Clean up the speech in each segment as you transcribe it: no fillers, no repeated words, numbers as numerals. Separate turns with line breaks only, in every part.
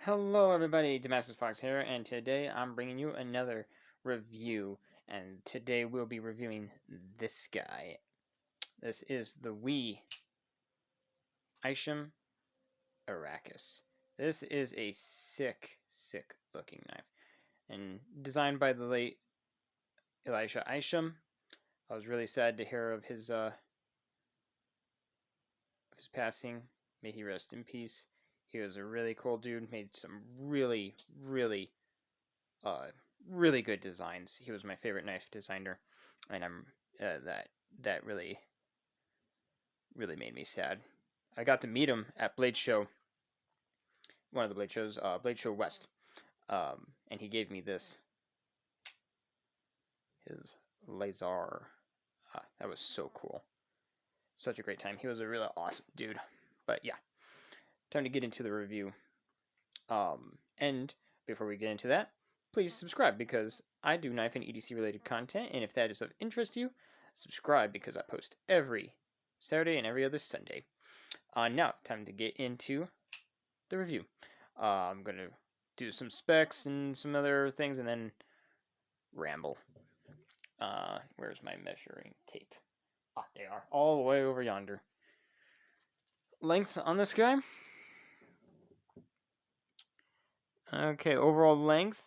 Hello everybody, Damascus Fox here, and today I'm bringing you another review, and today we'll be reviewing this guy. This is the WE Isham Arrakis. This is a sick looking knife, and designed by the late Elisha Isham. I was really sad to hear of his passing. May he rest in peace. He was a really cool dude, made some really really good designs. He was my favorite knife designer, and I'm that really made me sad. I got to meet him at Blade Show, one of the Blade shows, Blade Show West, and he gave me this, his laser. That was so cool. Such a great time. He was a really awesome dude. But yeah, time to get into the review. And before we get into that, please subscribe because I do knife and EDC related content, and if that is of interest to you, subscribe because I post every Saturday and every other Sunday. Now, time to get into the review. I'm going to do some specs and some other things and then ramble. Where's my measuring tape? They are all the way over yonder. Length on this guy. Okay, overall length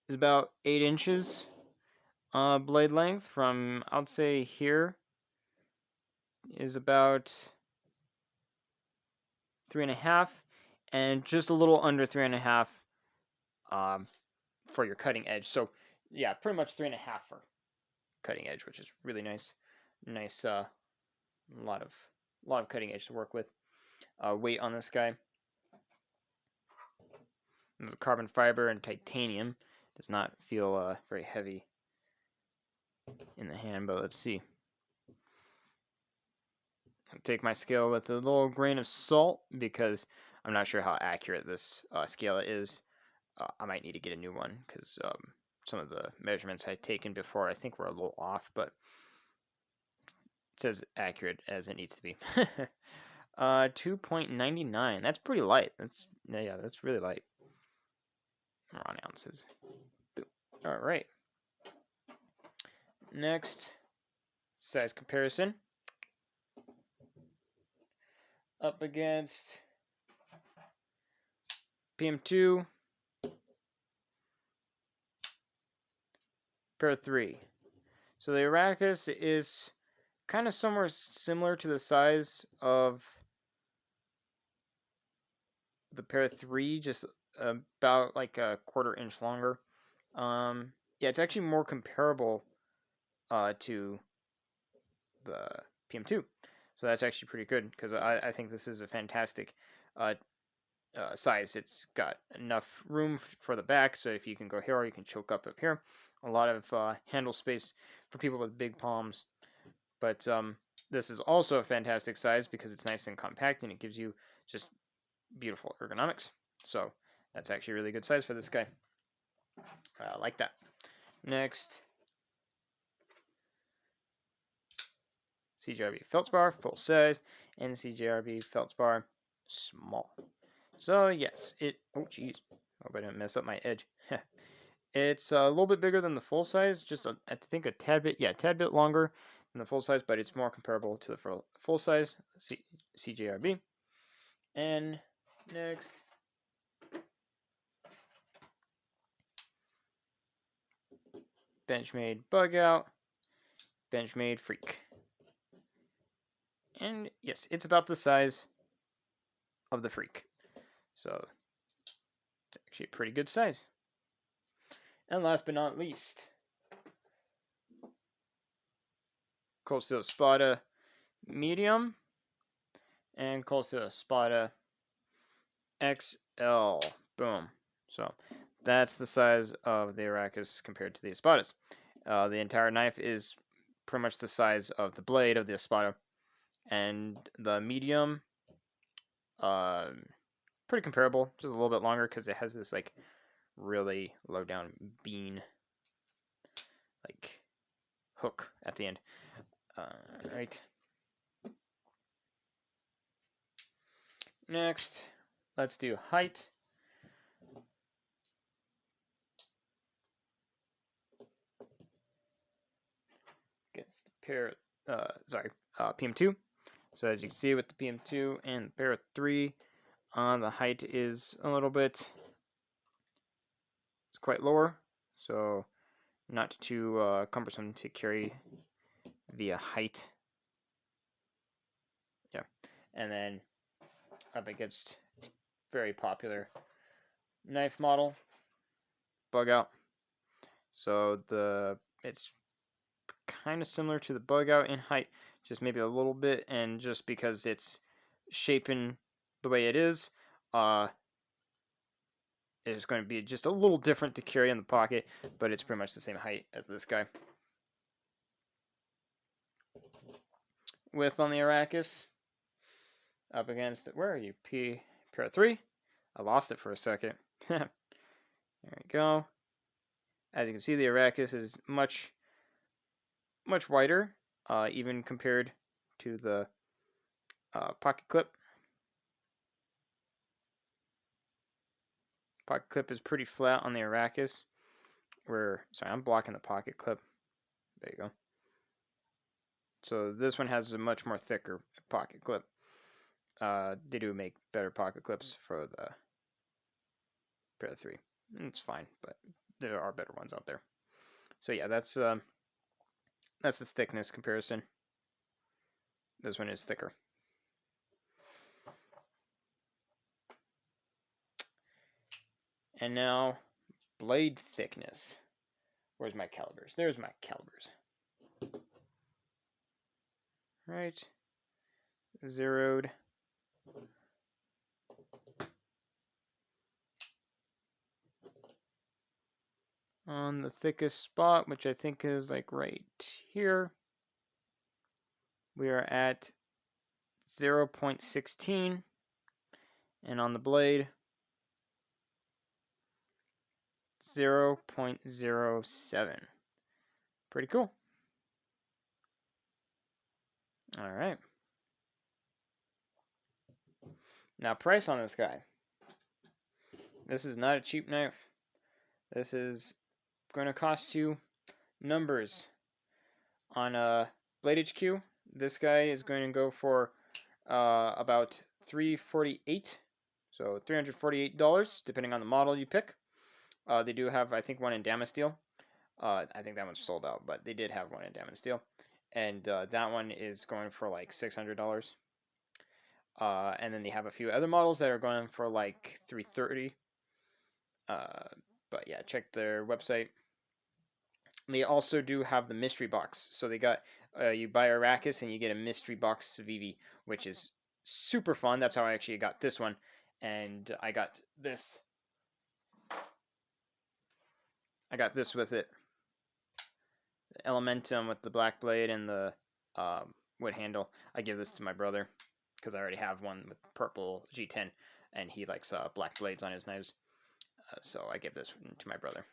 is about 8 inches. Blade length from, I would say here, is about 3.5, and just a little under 3.5 for your cutting edge. So yeah, pretty much 3.5 for cutting edge, which is really nice. Nice, lot of cutting edge to work with. Weight on this guy. This is carbon fiber and titanium. Does not feel very heavy in the hand, but let's see. I'll take my scale with a little grain of salt because I'm not sure how accurate this scale is. I might need to get a new one because some of the measurements I'd taken before I think were a little off, but it says accurate as it needs to be. 2.99. That's pretty light. That's really light. We're on ounces. All right. Next, size comparison. Up against PM2 Pair 3. So the Arrakis is kind of somewhere similar to the size of the Pair 3, just about like a 1/4 inch longer. Yeah, it's actually more comparable to the PM2. So that's actually pretty good because I think this is a fantastic size. It's got enough room for the back, so if you can go here or you can choke up here. A lot of handle space for people with big palms. But this is also a fantastic size because it's nice and compact and it gives you just beautiful ergonomics. So that's actually a really good size for this guy. I like that. Next, CJRB Feldspar, full size, and CJRB Feldspar, small. So yes, oh geez, hope I didn't mess up my edge. It's a little bit bigger than the full size, just I think a tad bit longer than the full size, but it's more comparable to the full size CJRB. And next, Benchmade Bug Out, Benchmade Freak. And yes, it's about the size of the Freak. So it's actually a pretty good size. And last but not least, Cold Steel Spada Medium and Cold Steel Spada XL. Boom. So that's the size of the Arrakis compared to the Espadas. The entire knife is pretty much the size of the blade of the Espada, and the medium, pretty comparable, just a little bit longer because it has this like really low down bean like hook at the end. Right. Next, let's do height. against the PM2. So as you can see with the PM2 and the Para 3, the height is a little bit, it's quite lower, so not too cumbersome to carry via height. Yeah, and then up against a very popular knife model, Bug Out. So it's kind of similar to the Bug Out in height, just maybe a little bit, and just because it's shaping the way it is, it's going to be just a little different to carry in the pocket, but it's pretty much the same height as this guy. Width on the Arrakis, up against it. Where are you? Para 3? I lost it for a second. There we go. As you can see, the Arrakis is much wider, even compared to the pocket clip. Pocket clip is pretty flat on the Arrakis. Sorry, I'm blocking the pocket clip. There you go. So this one has a much more thicker pocket clip. They do make better pocket clips for the Para 3. It's fine, but there are better ones out there. So yeah, that's the thickness comparison. This one is thicker. And now, blade thickness. Where's my calibers? There's my calibers. Right. Zeroed. On the thickest spot, which I think is like right here, we are at 0.16. And on the blade, 0.07. Pretty cool. All right. Now, price on this guy. This is not a cheap knife. This is going to cost you numbers. On Blade HQ, this guy is going to go for about $348. So $348, depending on the model you pick. They do have, I think, one in Damasteel. I think that one's sold out, but they did have one in Damasteel. And that one is going for like $600. And then they have a few other models that are going for like $330. But yeah, check their website. They also do have the mystery box. So they got, you buy Arrakis and you get a mystery box Civivi, which is super fun. That's how I actually got this one. And I got this with it. The Elementum with the black blade and the wood handle. I give this to my brother because I already have one with purple G10 and he likes black blades on his knives. So I give this to my brother.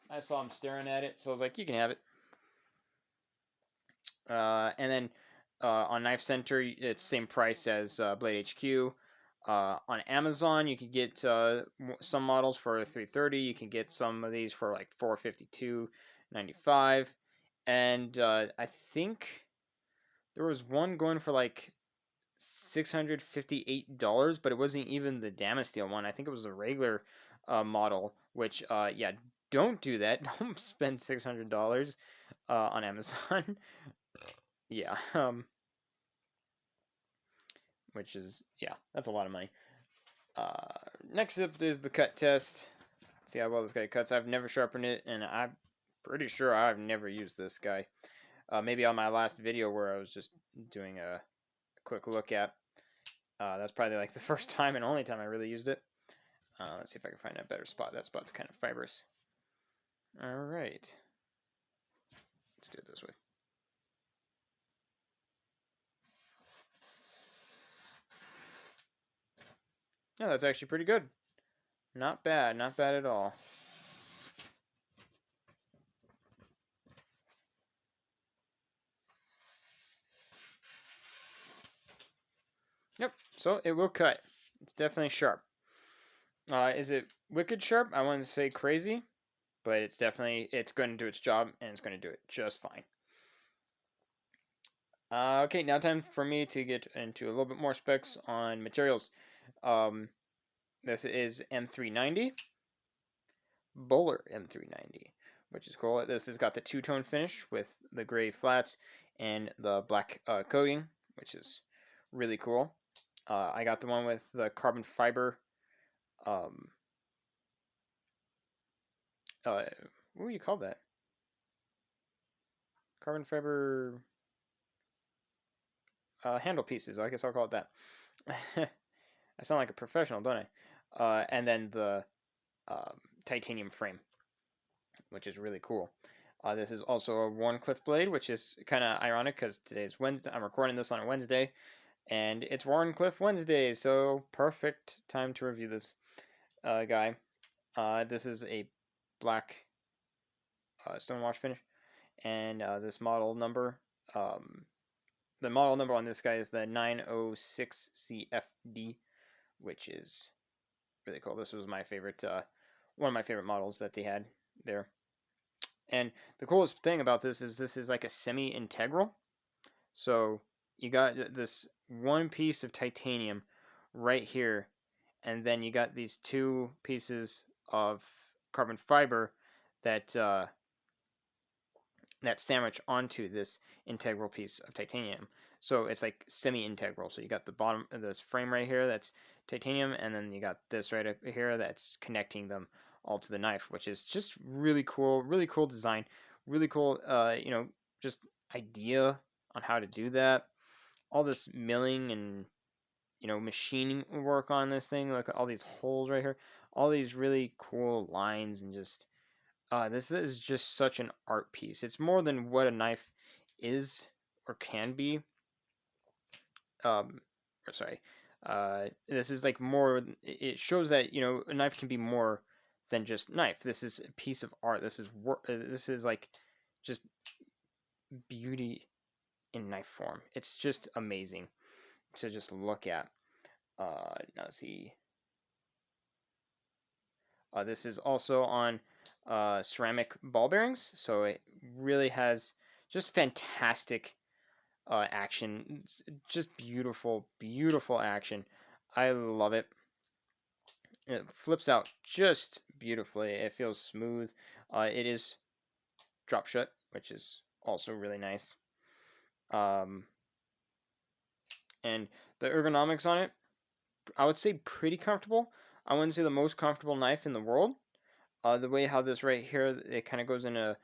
I saw him staring at it, so I was like, you can have it. And then on Knife Center, it's the same price as Blade HQ. On Amazon, you can get some models for $330. You can get some of these for like $452.95. And I think there was one going for like $658, but it wasn't even the Damasteel one. I think it was a regular model, which, yeah, don't do that. Don't spend $600 on Amazon. Yeah, which is, yeah, that's a lot of money. Next up is the cut test. See how well this guy cuts. I've never sharpened it, and I'm pretty sure I've never used this guy. Maybe on my last video where I was just doing a quick look at. That's probably like the first time and only time I really used it. Let's see if I can find a better spot. That spot's kind of fibrous. All right. Let's do it this way. Yeah, that's actually pretty good. Not bad. Not bad at all. Yep, so it will cut. It's definitely sharp. Is it wicked sharp? I wouldn't say crazy. but it's definitely, it's going to do its job, and it's going to do it just fine. Okay, now time for me to get into a little bit more specs on materials. Um, this is M390, Bowler M390, which is cool. This has got the two-tone finish with the gray flats and the black coating, which is really cool. I got the one with the carbon fiber. Um, what do you call that? Carbon fiber handle pieces. I guess I'll call it that. I sound like a professional, don't I? And then the titanium frame, which is really cool. This is also a Wharncliffe blade, which is kind of ironic because today's Wednesday. I'm recording this on a Wednesday, and it's Wharncliffe Wednesday, so perfect time to review this guy. This is a black stonewash finish, and this model number, the model number on this guy is the 906CFD, which is really cool. This was my favorite, one of my favorite models that they had there. And the coolest thing about this is like a semi-integral. So you got this one piece of titanium right here, and then you got these two pieces of carbon fiber that that sandwich onto this integral piece of titanium. So it's like semi-integral. So you got the bottom of this frame right here that's titanium, and then you got this right up here that's connecting them all to the knife, which is just really cool. Really cool design. Really cool. Just idea on how to do that. All this milling and machining work on this thing. Look at all these holes right here. All these really cool lines and just this is just such an art piece. It's more than what a knife is or can be. Um, or sorry, this is like more. It shows that a knife can be more than just knife. This is a piece of art. This is work. This is like just beauty in knife form. It's just amazing to just look at. Now let's see. This is also on ceramic ball bearings, so it really has just fantastic action. Just beautiful, beautiful action. I love it. It flips out just beautifully. It feels smooth. It is drop shut, which is also really nice. And the ergonomics on it, I would say pretty comfortable. I wouldn't say the most comfortable knife in the world. The way how this right here, it kind of goes in a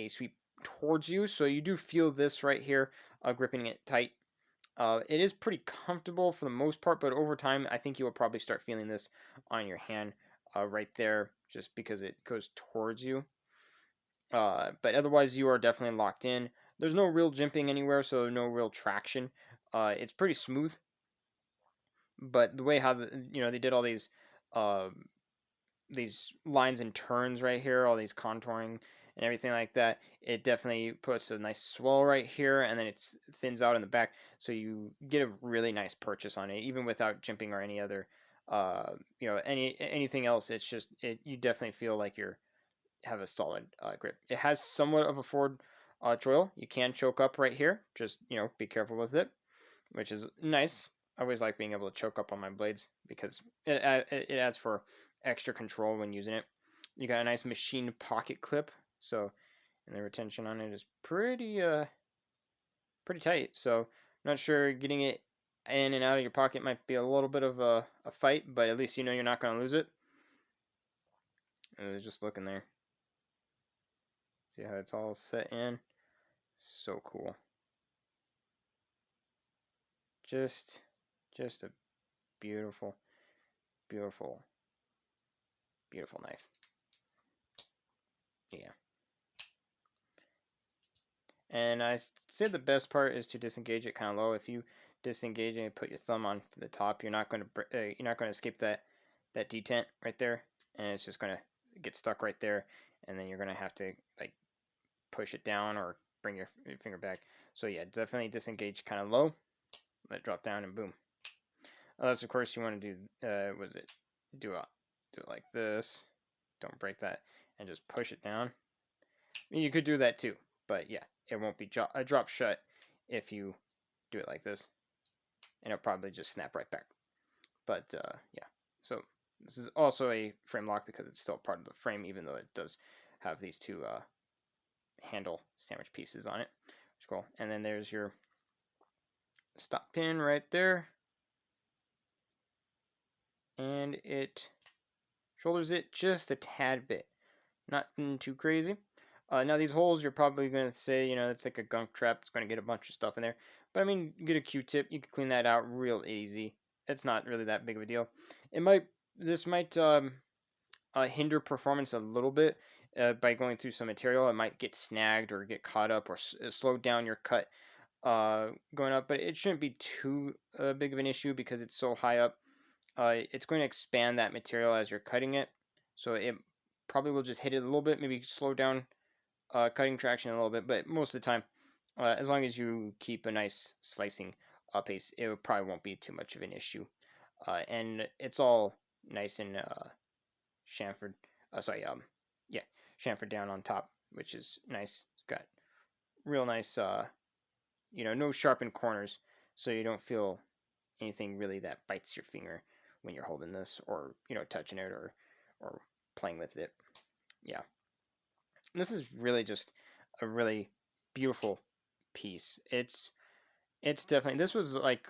sweep towards you, so you do feel this right here, gripping it tight. It is pretty comfortable for the most part, but over time, I think you will probably start feeling this on your hand right there, just because it goes towards you. But otherwise, you are definitely locked in. There's no real jimping anywhere, so no real traction. It's pretty smooth, but the way how they did all uh, these lines and turns right here, all these contouring and everything like that, it definitely puts a nice swell right here, and then it thins out in the back, so you get a really nice purchase on it, even without jimping or any other, anything else. It's just you definitely feel like you're have a solid grip. It has somewhat of a forward choil. You can choke up right here. Just be careful with it, which is nice. I always like being able to choke up on my blades because it adds for extra control when using it. You got a nice machine pocket clip, so and the retention on it is pretty tight. So I'm not sure getting it in and out of your pocket might be a little bit of a fight, but at least you're not going to lose it. And just looking there. See how it's all set in? So cool. Just a beautiful, beautiful, beautiful knife. Yeah. And I said the best part is to disengage it kind of low. If you disengage and put your thumb on the top, you're not going to escape that detent right there, and it's just going to get stuck right there, and then you're going to have to like push it down or bring your finger back. So yeah, definitely disengage kind of low, let it drop down, and boom. Unless of course you want to do do it like this. don't break that, and just push it down. I mean, you could do that too, but yeah, it won't be drop shut if you do it like this, and it'll probably just snap right back. But yeah, so this is also a frame lock because it's still part of the frame, even though it does have these two handle sandwich pieces on it, which is cool. And then there's your stop pin right there, and it shoulders it just a tad bit, nothing too crazy. Now these holes, you're probably gonna say, it's like a gunk trap. It's gonna get a bunch of stuff in there. But I mean, you get a Q-tip, you can clean that out real easy. It's not really that big of a deal. This might hinder performance a little bit by going through some material. It might get snagged or get caught up or slow down your cut going up, but it shouldn't be too big of an issue because it's so high up. It's going to expand that material as you're cutting it, so it probably will just hit it a little bit, maybe slow down cutting traction a little bit, but most of the time, as long as you keep a nice slicing pace, it probably won't be too much of an issue. And it's all nice and chamfered. Yeah, chamfered down on top, which is nice. It's got real nice, no sharpened corners, so you don't feel anything really that bites your finger when you're holding this, or touching it, or playing with it. Yeah, this is really just a really beautiful piece. It's definitely, this was like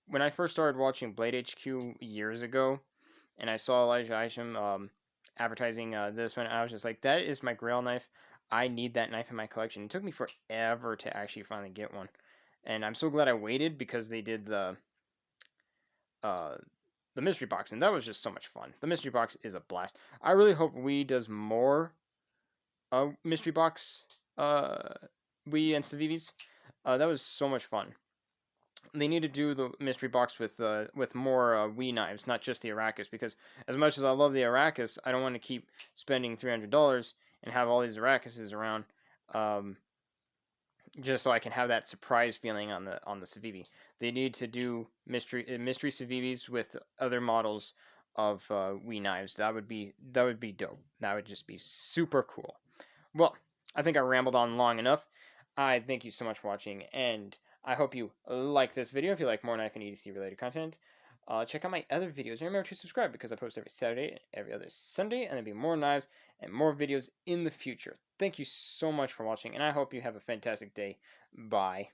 when I first started watching Blade HQ years ago, and I saw Elijah Isham advertising this one. I was just like, that is my Grail knife. I need that knife in my collection. It took me forever to actually finally get one, and I'm so glad I waited because they did uh, the mystery box, and that was just so much fun. The mystery box is a blast. I really hope WE does more mystery box WE and Civivis. That was so much fun. They need to do the mystery box with more WE knives, not just the Arrakis, because as much as I love the Arrakis, I don't want to keep spending $300 and have all these Arrakises around, just so I can have that surprise feeling on the Civivi. They need to do mystery Civivis with other models of WE knives. That would be dope. That would just be super cool. Well, I think I rambled on long enough. I thank you so much for watching, and I hope you like this video. If you like more knife and EDC related content, check out my other videos. And remember to subscribe because I post every Saturday and every other Sunday, and there'll be more knives and more videos in the future. Thank you so much for watching, and I hope you have a fantastic day. Bye.